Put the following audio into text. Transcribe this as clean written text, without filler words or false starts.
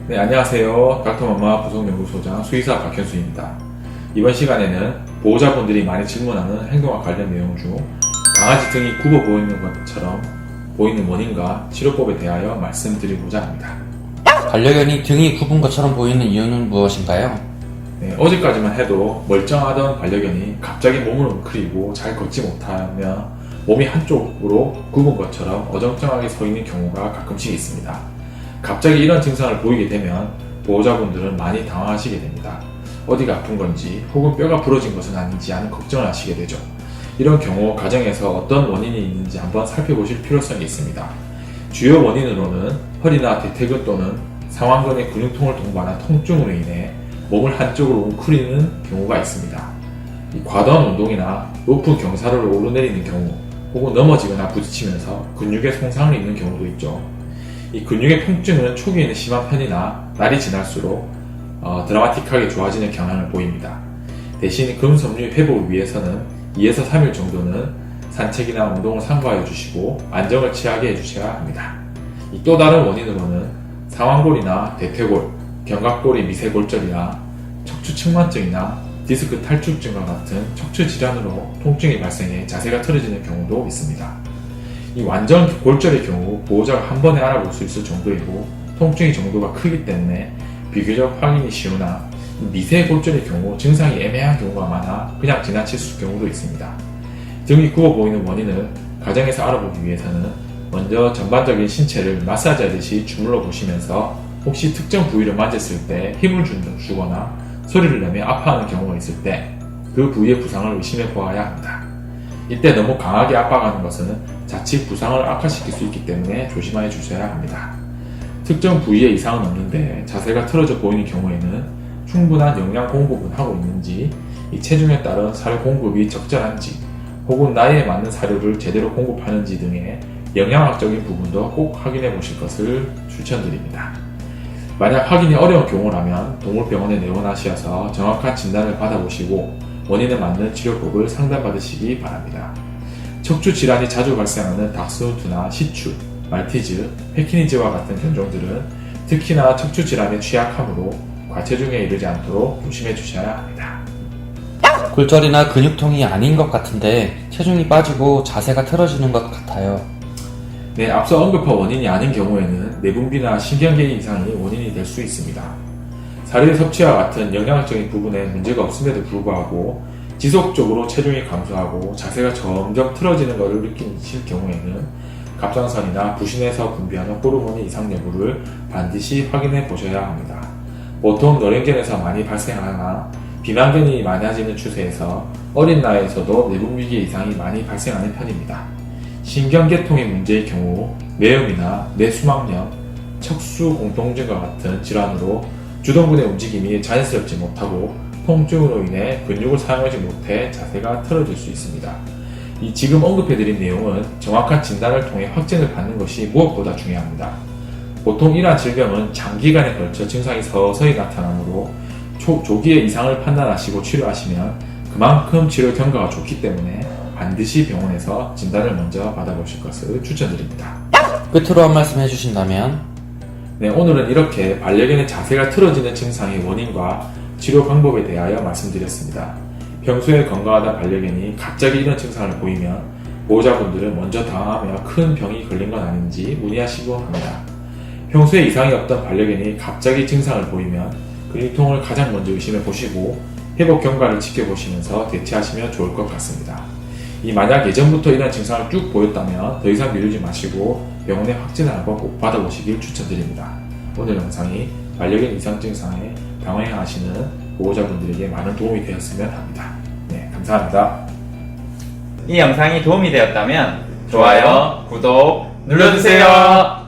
네, 안녕하세요. 닥터맘마 부속연구소장 수의사 박현수입니다. 이번 시간에는 보호자분들이 많이 질문하는 행동과 관련 내용 중 강아지 등이 굽어 보이는 것처럼 보이는 원인과 치료법에 대하여 말씀드리고자 합니다. 반려견이 등이 굽은 것처럼 보이는 이유는 무엇인가요? 네, 어제까지만 해도 멀쩡하던 반려견이 갑자기 몸을 웅크리고 잘 걷지 못하며 몸이 한쪽으로 굽은 것처럼 어정쩡하게 서 있는 경우가 가끔씩 있습니다. 갑자기 이런 증상을 보이게 되면 보호자분들은 많이 당황하시게 됩니다. 어디가 아픈 건지 혹은 뼈가 부러진 것은 아닌지 하는 걱정을 하시게 되죠. 이런 경우 가정에서 어떤 원인이 있는지 한번 살펴보실 필요성이 있습니다. 주요 원인으로는 허리나 대퇴근 또는 상완근의 근육통을 동반한 통증으로 인해 몸을 한쪽으로 웅크리는 경우가 있습니다. 과도한 운동이나 높은 경사를 오르내리는 경우 혹은 넘어지거나 부딪히면서 근육에 손상을 입는 경우도 있죠. 이 근육의 통증은 초기에는 심한 편이나 날이 지날수록 드라마틱하게 좋아지는 경향을 보입니다. 대신 근섬유 회복을 위해서는 2에서 3일 정도는 산책이나 운동을 삼가해 주시고 안정을 취하게 해주셔야 합니다. 또 다른 원인으로는 상완골이나 대퇴골, 견갑골의 미세골절이나 척추 측만증이나 디스크 탈출증과 같은 척추 질환으로 통증이 발생해 자세가 틀어지는 경우도 있습니다. 이 완전 골절의 경우 보호자가 한 번에 알아볼 수 있을 정도이고 통증의 정도가 크기 때문에 비교적 확인이 쉬우나 미세 골절의 경우 증상이 애매한 경우가 많아 그냥 지나칠 경우도 있습니다. 등이 굽어 보이는 원인을 가정에서 알아보기 위해서는 먼저 전반적인 신체를 마사지하듯이 주물러 보시면서 혹시 특정 부위를 만졌을 때 힘을 주거나 소리를 내며 아파하는 경우가 있을 때 그 부위의 부상을 의심해 보아야 합니다. 이때 너무 강하게 압박하는 것은 자칫 부상을 악화시킬 수 있기 때문에 조심해 주셔야 합니다. 특정 부위에 이상은 없는데 자세가 틀어져 보이는 경우에는 충분한 영양 공급은 하고 있는지, 이 체중에 따른 사료 공급이 적절한지, 혹은 나이에 맞는 사료를 제대로 공급하는지 등의 영양학적인 부분도 꼭 확인해 보실 것을 추천드립니다. 만약 확인이 어려운 경우라면 동물병원에 내원하셔서 정확한 진단을 받아보시고 원인에 맞는 치료법을 상담받으시기 바랍니다. 척추 질환이 자주 발생하는 닥스훈트나 시추, 말티즈, 패키니즈와 같은 견종들은 특히나 척추 질환에 취약하므로 과체중에 이르지 않도록 조심해 주셔야 합니다. 골절이나 근육통이 아닌 것 같은데 체중이 빠지고 자세가 틀어지는 것 같아요. 네, 앞서 언급한 원인이 아닌 경우에는 내분비나 신경계의 이상이 원인이 될 수 있습니다. 사료의 섭취와 같은 영양학적인 부분에 문제가 없음에도 불구하고 지속적으로 체중이 감소하고 자세가 점점 틀어지는 것을 느끼실 경우에는 갑상선이나 부신에서 분비하는 호르몬의 이상 여부를 반드시 확인해 보셔야 합니다. 보통 노령견에서 많이 발생하나 비만견이 많아지는 추세에서 어린 나이에서도 내분비계 이상이 많이 발생하는 편입니다. 신경계통의 문제의 경우 매음이나 뇌수막염, 척수 공통증과 같은 질환으로 주동근의 움직임이 자연스럽지 못하고 통증으로 인해 근육을 사용하지 못해 자세가 틀어질 수 있습니다. 이 지금 언급해드린 내용은 정확한 진단을 통해 확진을 받는 것이 무엇보다 중요합니다. 보통 이러한 질병은 장기간에 걸쳐 증상이 서서히 나타나므로 조기에 이상을 판단하시고 치료하시면 그만큼 치료 경과가 좋기 때문에 반드시 병원에서 진단을 먼저 받아보실 것을 추천드립니다. 끝으로 한 말씀 해주신다면? 네, 오늘은 이렇게 반려견의 자세가 틀어지는 증상의 원인과 치료 방법에 대하여 말씀드렸습니다. 평소에 건강하던 반려견이 갑자기 이런 증상을 보이면 보호자분들은 먼저 당황하며 큰 병이 걸린 건 아닌지 문의하시고 합니다. 평소에 이상이 없던 반려견이 갑자기 증상을 보이면 근육통을 가장 먼저 의심해 보시고 회복 경과를 지켜보시면서 대처하시면 좋을 것 같습니다. 만약 예전부터 이런 증상을 쭉 보였다면 더 이상 미루지 마시고 병원에 확진을 한번 꼭 받아보시길 추천드립니다. 오늘 영상이 반려견 이상 증상에 당황하시는 보호자분들에게 많은 도움이 되었으면 합니다. 네, 감사합니다. 이 영상이 도움이 되었다면 좋아요, 구독 눌러주세요.